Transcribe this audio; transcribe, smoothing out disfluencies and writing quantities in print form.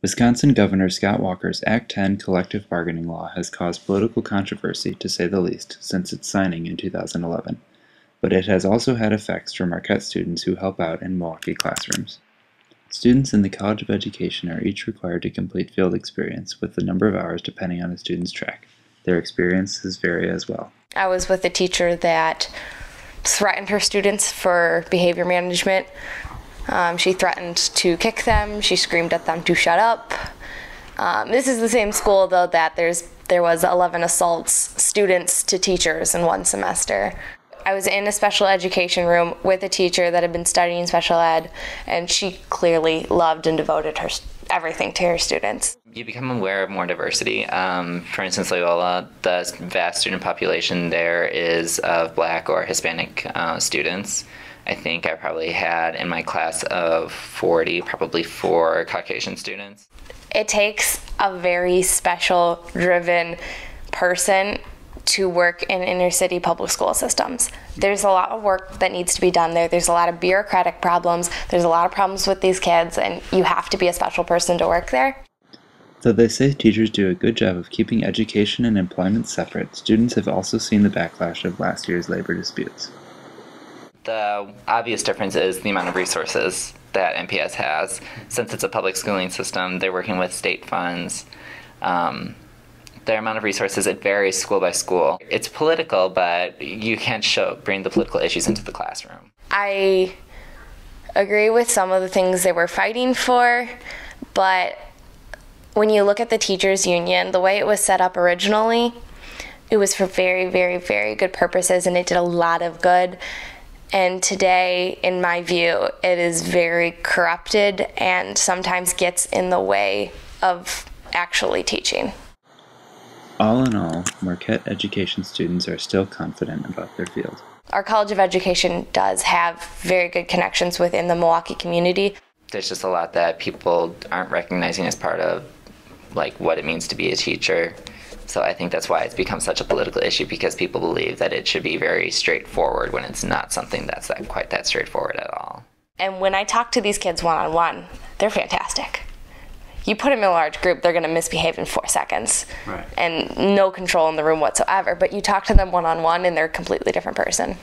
Wisconsin Governor Scott Walker's Act 10 collective bargaining law has caused political controversy, to say the least, since its signing in 2011. But it has also had effects for Marquette students who help out in Milwaukee classrooms. Students in the College of Education are each required to complete field experience, with the number of hours depending on a student's track. Their experiences vary as well. I was with a teacher that threatened her students for behavior management. She threatened to kick them. She screamed at them to shut up. This is the same school, though, that there was 11 assaults students to teachers in one semester. I was in a special education room with a teacher that had been studying special ed, and she clearly loved and devoted everything to her students. You become aware of more diversity. For instance, Loyola, the vast student population there is of Black or Hispanic students. I think I probably had in my class of 40, probably 4 Caucasian students. It takes a very special, driven person to work in inner city public school systems. There's a lot of work that needs to be done there. There's a lot of bureaucratic problems. There's a lot of problems with these kids, and you have to be a special person to work there. Though they say teachers do a good job of keeping education and employment separate, students have also seen the backlash of last year's labor disputes. The obvious difference is the amount of resources that MPS has. Since it's a public schooling system, they're working with state funds. Their amount of resources, it varies school by school. It's political, but you can't bring the political issues into the classroom. I agree with some of the things they were fighting for, but when you look at the teachers' union, the way it was set up originally, it was for very, very, very good purposes, and it did a lot of good. And today, in my view, it is very corrupted and sometimes gets in the way of actually teaching. All in all, Marquette education students are still confident about their field. Our College of Education does have very good connections within the Milwaukee community. There's just a lot that people aren't recognizing as part of what it means to be a teacher. So I think that's why it's become such a political issue, because people believe that it should be very straightforward when it's not something that's quite that straightforward at all. And when I talk to these kids one-on-one, they're fantastic. You put them in a large group, they're going to misbehave in 4 seconds. Right. And no control in the room whatsoever. But you talk to them one-on-one, and they're a completely different person.